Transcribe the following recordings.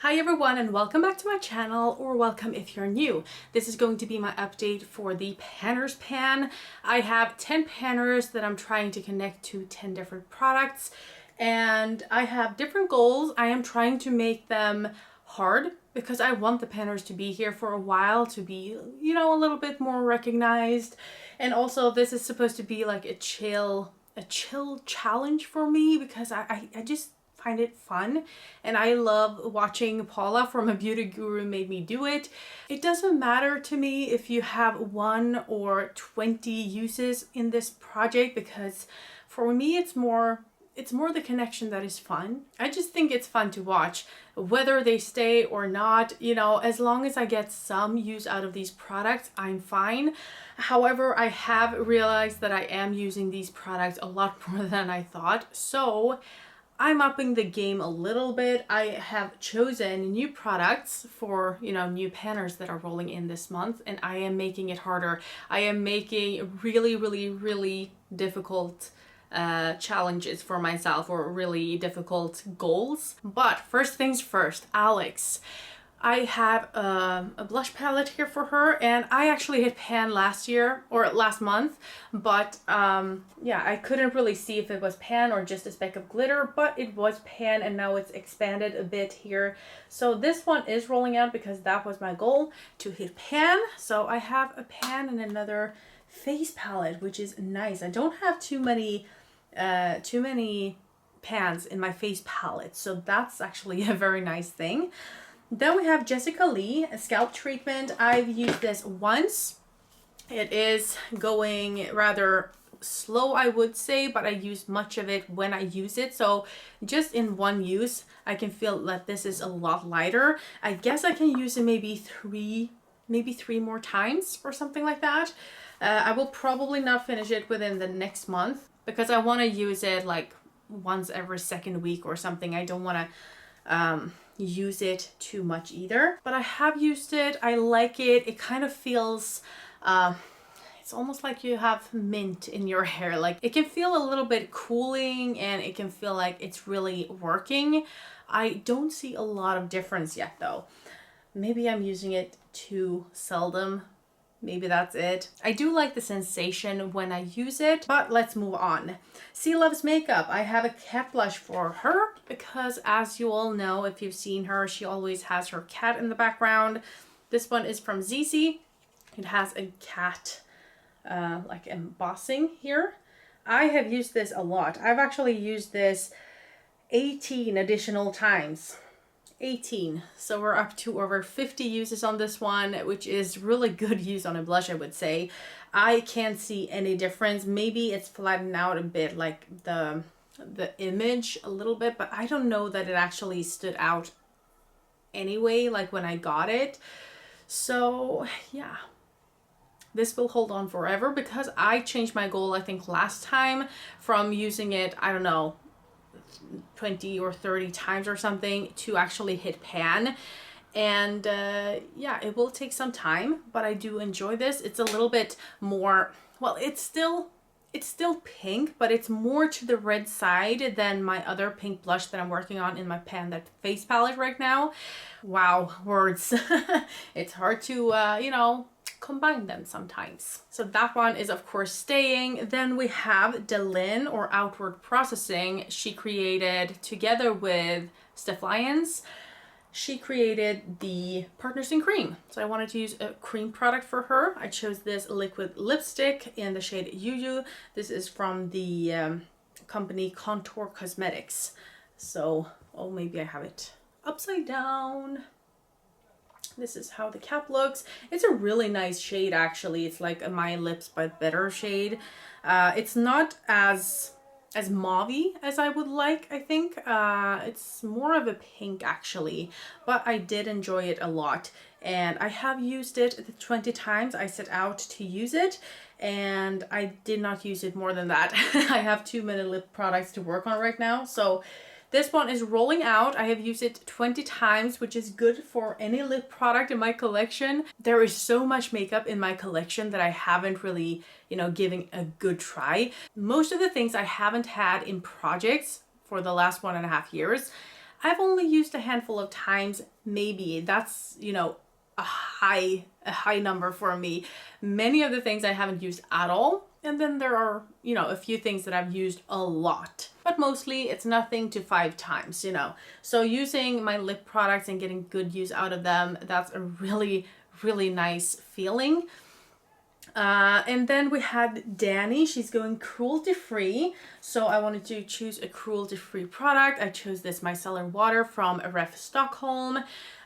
Hi everyone and welcome back to my channel, or welcome if you're new. This is going to be my update for the Panner's Pan. I have 10 panners that I'm trying to connect to 10 different products, and I have different goals. I am trying to make them hard because I want the panners to be here for a while, to be, you know, a little bit more recognized. And also this is supposed to be like a chill challenge for me because I just find it fun, and I love watching Paula from A Beauty Guru made me do it. It doesn't matter to me if you have 1 or 20 uses in this project, because for me it's more the connection that is fun. I just think it's fun to watch, whether they stay or not, you know, as long as I get some use out of these products, I'm fine. However, I have realized that I am using these products a lot more than I thought, so I'm upping the game a little bit. I have chosen new products for, you know, new panners that are rolling in this month, and I am making it harder. I am making really difficult challenges for myself, or really difficult goals. But first things first, Alex. I have a blush palette here for her, and I actually hit pan last year or last month, but yeah, I couldn't really see if it was pan or just a speck of glitter, but it was pan, and now it's expanded a bit here. So this one is rolling out because that was my goal, to hit pan. So I have a pan and another face palette, which is nice. I don't have too many pans in my face palette, so that's actually a very nice thing. Then we have Jessica Lee, a scalp treatment. I've used this once. It is going rather slow, I would say, but I use much of it when I use it. So just in one use, I can feel that this is a lot lighter. I guess I can use it maybe three more times or something like that. I will probably not finish it within the next month because I want to use it like once every second week or something. I don't want to use it too much either, but I have used it. I like it. It kind of feels it's almost like you have mint in your hair. Like, it can feel a little bit cooling, and it can feel like it's really working. I don't see a lot of difference yet though. Maybe I'm using it too seldom. Maybe that's it. I do like the sensation when I use it, but let's move on. Cey Loves Makeup. I have a cat blush for her because, as you all know, if you've seen her, she always has her cat in the background. This one is from ZZ. It has a cat like embossing here. I have used this a lot. I've actually used this 18 additional times. 18. So we're up to over 50 uses on this one, which is really good use on a blush, I would say. I can't see any difference. Maybe it's flattened out a bit, like the image a little bit, but I don't know that it actually stood out anyway, like when I got it. So yeah, this will hold on forever because I changed my goal, I think last time, from using it, I don't know, 20 or 30 times or something, to actually hit pan. And yeah, it will take some time, but I do enjoy this. It's a little bit more, well, it's still pink, but it's more to the red side than my other pink blush that I'm working on in my pan, that face palette right now. Wow, words. It's hard to you know, combine them sometimes. So that one is of course staying. Then we have DaLin, or Outward Processing. She created, together with Steph Lyons, she created the Partners in Cream. So I wanted to use a cream product for her. I chose this liquid lipstick in the shade Yuyu. This is from the company Contour Cosmetics. So, oh, maybe I have it upside down. This is how the cap looks. It's a really nice shade, actually. It's like a My Lips but better shade. It's not as mauve-y as I would like, I think. It's more of a pink, actually, but I did enjoy it a lot, and I have used it 20 times. I set out to use it, and I did not use it more than that. I have too many lip products to work on right now, so this one is rolling out. I have used it 20 times, which is good for any lip product in my collection. There is so much makeup in my collection that I haven't really, you know, given a good try. Most of the things I haven't had in projects for the last 1.5 years. I've only used a handful of times, maybe. That's, you know, a high number for me. Many of the things I haven't used at all. And then there are, you know, a few things that I've used a lot. But mostly it's nothing to 5 times, you know. So using my lip products and getting good use out of them, that's a really, really nice feeling. And then we had Dannie. She's going cruelty-free. So I wanted to choose a cruelty-free product. I chose this micellar water from Ref Stockholm.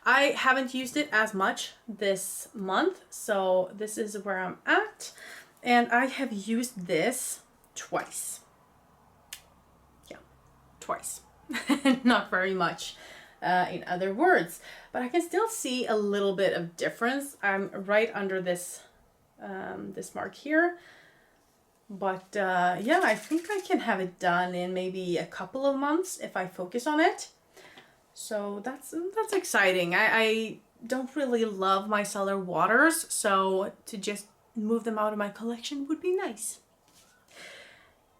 I haven't used it as much this month, so this is where I'm at. And I have used this twice. Yeah, twice. Not very much, in other words. But I can still see a little bit of difference. I'm right under this this mark here. But yeah, I think I can have it done in maybe a couple of months if I focus on it. So that's exciting. I don't really love micellar waters, so to just move them out of my collection would be nice.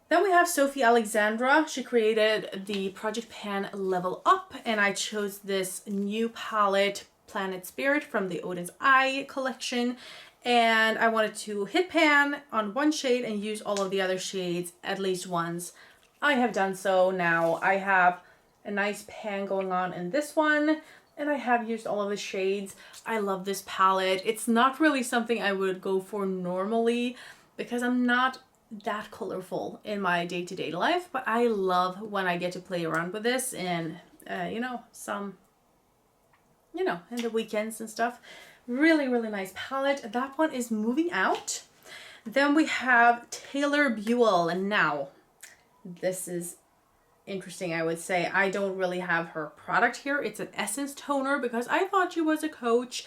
Then we have Sofie Alexandra. She created the Project Pan Level Up, and I chose this new palette, Planet Spirit, from the Odin's Eye collection. And I wanted to hit pan on one shade and use all of the other shades at least once. I have done so now. I have a nice pan going on in this one, and I have used all of the shades. I love this palette. It's not really something I would go for normally because I'm not that colorful in my day-to-day life, but I love when I get to play around with this and you know, in the weekends and stuff. Really, really nice palette. That one is moving out. Then we have Taylor Buell, and now this is interesting, I would say. I don't really have her product here. It's an essence toner because I thought she was a coach.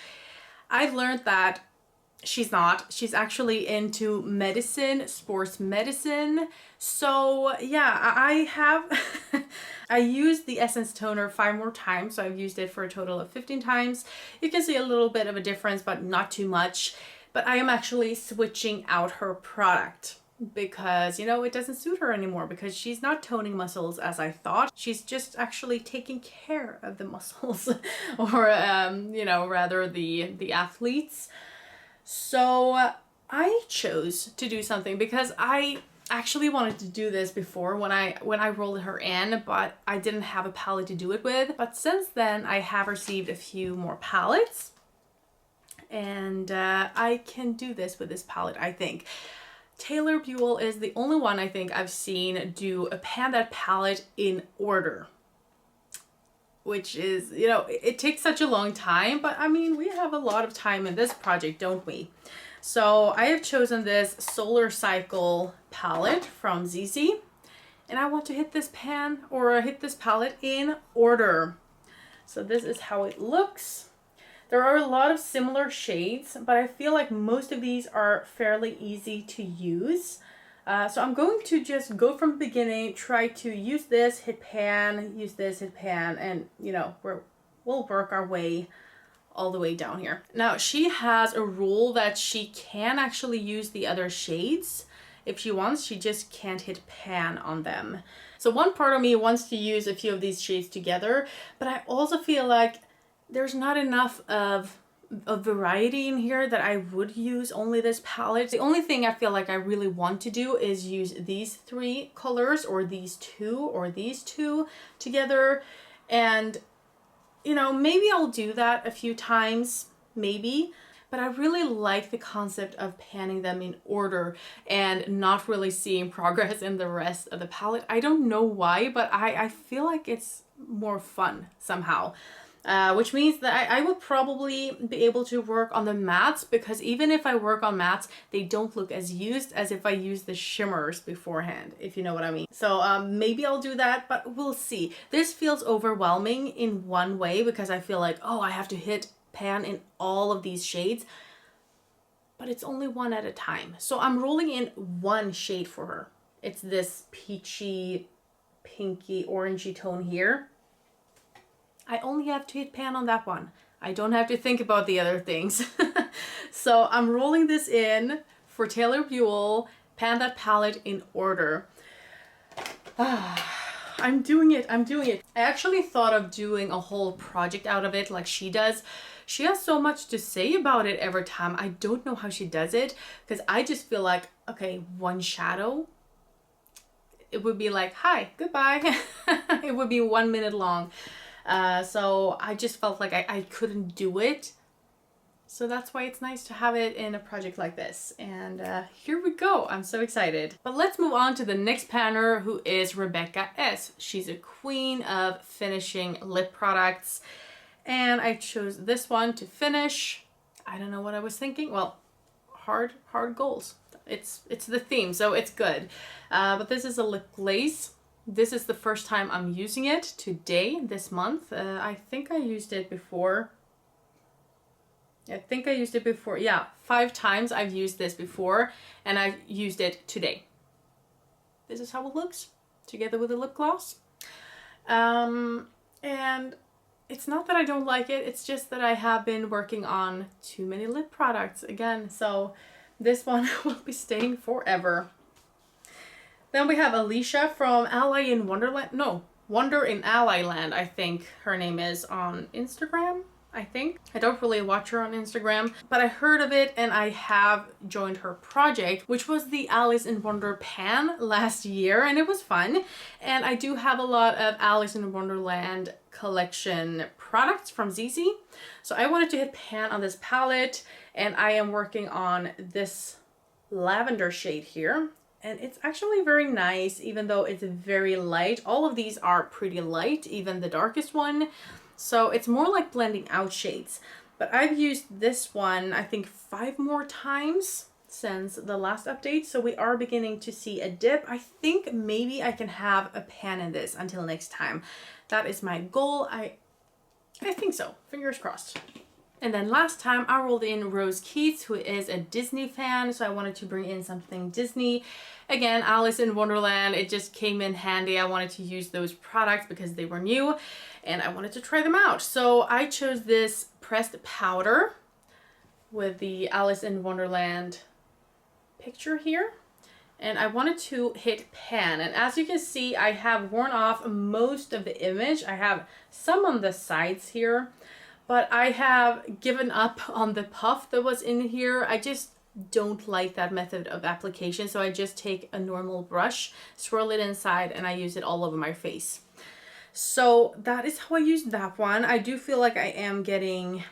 I've learned that she's not. She's actually into medicine, sports medicine. So yeah, I have I used the essence toner 5 more times. So I've used it for a total of 15 times. You can see a little bit of a difference, but not too much. But I am actually switching out her product because, you know, it doesn't suit her anymore because she's not toning muscles as I thought. She's just actually taking care of the muscles or, you know, rather the athletes. So I chose to do something because I actually wanted to do this before when I rolled her in, but I didn't have a palette to do it with. But since then I have received a few more palettes, and I can do this with this palette, I think. Taylor Buell is the only one I think I've seen do a pan that palette in order, which is, you know, it takes such a long time, but I mean, we have a lot of time in this project, don't we? So I have chosen this Solar Cycle palette from ZZ, and I want to hit this pan or hit this palette in order. So this is how it looks. There are a lot of similar shades, but I feel like most of these are fairly easy to use. So I'm going to just go from the beginning, try to use this, hit pan, use this, hit pan, and you know, we'll work our way all the way down here. Now she has a rule that she can actually use the other shades if she wants. She just can't hit pan on them. So one part of me wants to use a few of these shades together, but I also feel like there's not enough of a variety in here that I would use only this palette. The only thing I feel like I really want to do is use these 3 colors or these 2 together. And you know, maybe I'll do that a few times, maybe. But I really like the concept of panning them in order and not really seeing progress in the rest of the palette. I don't know why, but I feel like it's more fun somehow. Which means that I will probably be able to work on the mattes, because even if I work on mattes, they don't look as used as if I use the shimmers beforehand, if you know what I mean. So maybe I'll do that, but we'll see. This feels overwhelming in one way because I feel like, oh, I have to hit pan in all of these shades, but it's only one at a time. So I'm rolling in one shade for her. It's this peachy, pinky, orangey tone here. I only have to hit pan on that one. I don't have to think about the other things. So I'm rolling this in for Taylor Buell, pan that palette in order. I I'm doing it. I'm doing it. I actually thought of doing a whole project out of it like she does. She has so much to say about it every time. I don't know how she does it, because I just feel like, okay, one shadow, it would be like, hi, goodbye. It would be 1 minute long. So I just felt like I couldn't do it. So that's why it's nice to have it in a project like this. And here we go. I'm so excited. But let's move on to the next panner, who is Rebeca S. She's a queen of finishing lip products. And I chose this one to finish. I don't know what I was thinking. Well, hard goals. It's the theme, so it's good. But this is a lip glaze. This is the first time I'm using it today, this month. I think I used it before. Yeah, 5 times I've used this before, and I used it today. This is how it looks together with the lip gloss. And it's not that I don't like it, it's just that I have been working on too many lip products again, so this one will be staying forever. Then we have Alysia from Ally in Wonderland. No, Wonder in Alyland, I think her name is on Instagram. I think. I don't really watch her on Instagram, but I heard of it and I have joined her project, which was the Alice in Wonder pan last year, and it was fun. And I do have a lot of Alice in Wonderland collection products from ZZ. So I wanted to hit pan on this palette, and I am working on this lavender shade here. And it's actually very nice, even though it's very light. All of these are pretty light, even the darkest one. So it's more like blending out shades. But I've used this one, I think 5 more times since the last update. So we are beginning to see a dip. I think maybe I can have a pan in this until next time. That is my goal. I think so. Fingers crossed. And then last time I rolled in Rose Keats, who is a Disney fan. So I wanted to bring in something Disney. Again, Alice in Wonderland, it just came in handy. I wanted to use those products because they were new and I wanted to try them out. So I chose this pressed powder with the Alice in Wonderland picture here. And I wanted to hit pan. And as you can see, I have worn off most of the image. I have some on the sides here, but I have given up on the puff that was in here. I just don't like that method of application, so I just take a normal brush, swirl it inside, and I use it all over my face. So that is how I use that one. I do feel like I am getting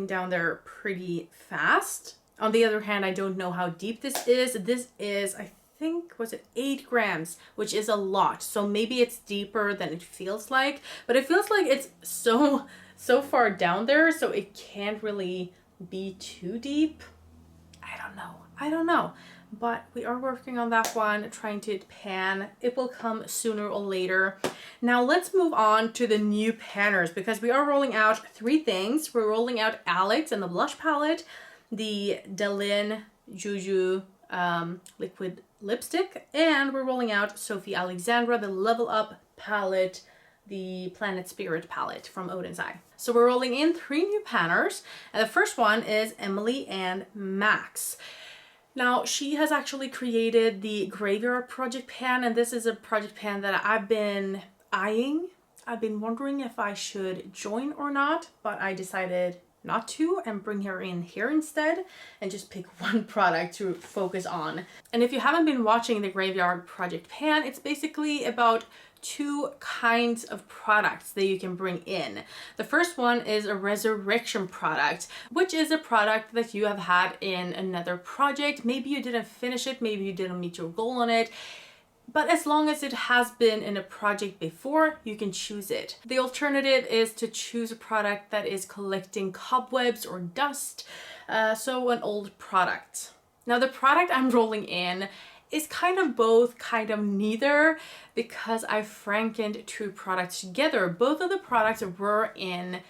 down there pretty fast. On the other hand, I don't know how deep this is. This is, I think, was it 8 grams, which is a lot. So maybe it's deeper than it feels like, but it feels like it's so far down there, so it can't really be too deep. I don't know, but we are working on that one, trying to pan. It will come sooner or later. Now let's move on to the new panners, because we are rolling out 3 things. We're rolling out Alex and the blush palette, the DaLin Juju liquid lipstick, and we're rolling out Sofie Alexandra, the Level Up palette, the Planet Spirit palette from Odin's Eye. So we're rolling in 3 new panners, and the first one is Emily and Max. Now, she has actually created the Graveyard Project pan, and this is a project pan that I've been eyeing. I've been wondering if I should join or not, but I decided not to and bring her in here instead and just pick one product to focus on. And if you haven't been watching the Graveyard Project pan, it's basically about 2 kinds of products that you can bring in. The first one is a resurrection product, which is a product that you have had in another project. Maybe you didn't finish it, maybe you didn't meet your goal on it, but as long as it has been in a project before, you can choose it. The alternative is to choose a product that is collecting cobwebs or dust, so an old product. Now the product I'm rolling in is kind of both, kind of neither, because I frankened 2 products together. Both of the products were in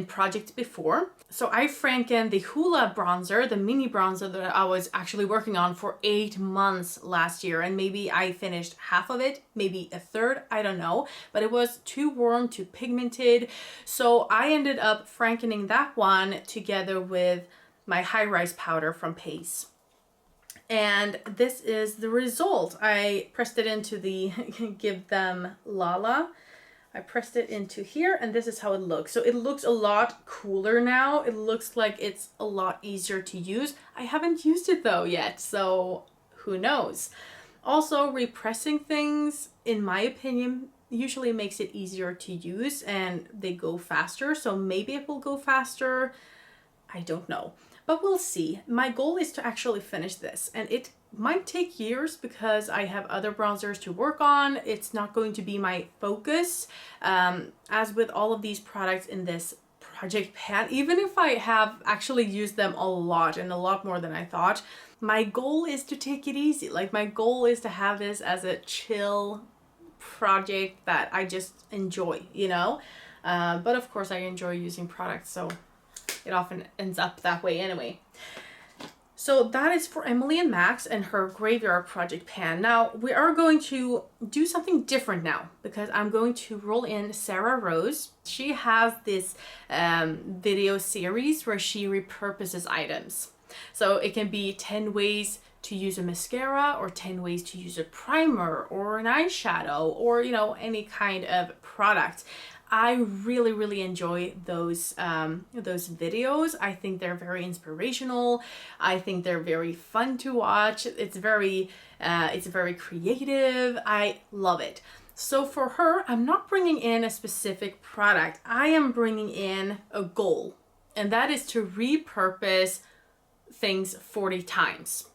projects before. So I frankened the Hoola bronzer, the mini bronzer that I was actually working on for 8 months last year, and maybe I finished half of it, maybe a third, I don't know, but it was too warm, too pigmented. So I ended up frankening that one together with my high rise powder from Pace. And this is the result. I pressed it into the Give Them Lala. I pressed it into here, and this is how it looks. So it looks a lot cooler now. It looks like it's a lot easier to use. I haven't used it though yet, so who knows. Also, repressing things, in my opinion, usually makes it easier to use and they go faster. So maybe it will go faster. I don't know, but we'll see. My goal is to actually finish this, and it might take years because I have other bronzers to work on. It's not going to be my focus. As with all of these products in this project pan, even if I have actually used them a lot and a lot more than I thought, my goal is to take it easy. Like, my goal is to have this as a chill project that I just enjoy, you know? But of course I enjoy using products, so it often ends up that way anyway. So that is for Emily and Max and her Graveyard Project pan. Now we are going to do something different now because I'm going to roll in Sarah Rose. She has this video series where she repurposes items. So it can be 10 ways to use a mascara, or 10 ways to use a primer or an eyeshadow, or, you know, any kind of product. I really enjoy those videos. I think they're very inspirational. I think they're very fun to watch. It's very creative. I love it. So for her, I'm not bringing in a specific product. I am bringing in a goal, and that is to repurpose things 40 times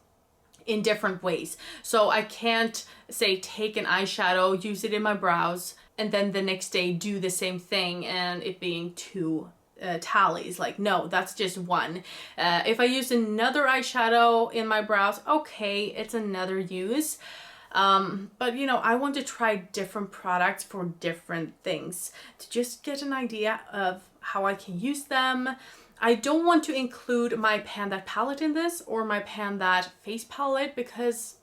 in different ways. So I can't say take an eyeshadow, use it in my brows, and then the next day do the same thing and it being two tallies. Like, no, that's just one. If I use another eyeshadow in my brows, okay, it's another use. But you know, I want to try different products for different things to just get an idea of how I can use them. I don't want to include my Pan That palette in this, or my Pan That face palette, because,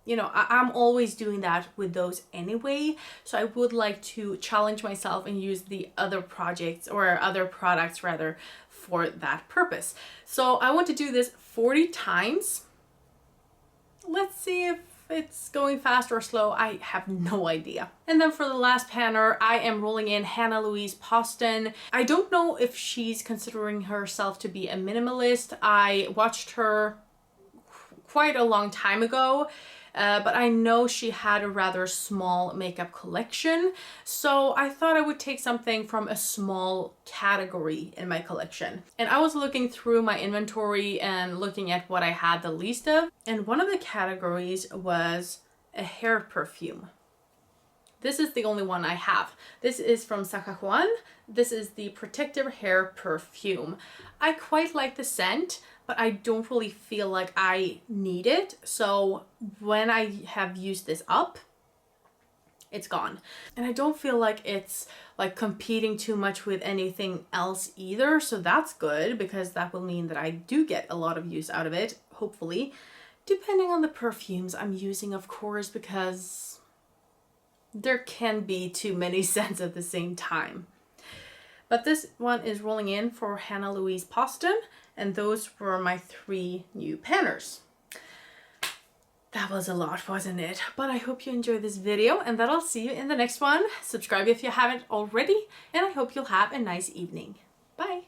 you know, I'm always doing that with those anyway. So I would like to challenge myself and use the other projects, or other products rather, for that purpose. So I want to do this 40 times. Let's see if it's going fast or slow. I have no idea. And then for the last panner, I am rolling in Hannah Louise Poston. I don't know if she's considering herself to be a minimalist. I watched her quite a long time ago, but I know she had a rather small makeup collection, so I thought I would take something from a small category in my collection. And I was looking through my inventory and looking at what I had the least of, and one of the categories was a hair perfume. This is the only one I have. This is from Sacajuan. This is the Protective Hair Perfume. I quite like the scent, but I don't really feel like I need it. So when I have used this up, it's gone. And I don't feel like it's like competing too much with anything else either. So that's good, because that will mean that I do get a lot of use out of it, hopefully. Depending on the perfumes I'm using, of course, because there can be too many scents at the same time. But this one is rolling in for Hannah Louise Poston, and those were my 3 new panners. That was a lot, wasn't it? But I hope you enjoyed this video, and that I'll see you in the next one. Subscribe if you haven't already, and I hope you'll have a nice evening. Bye!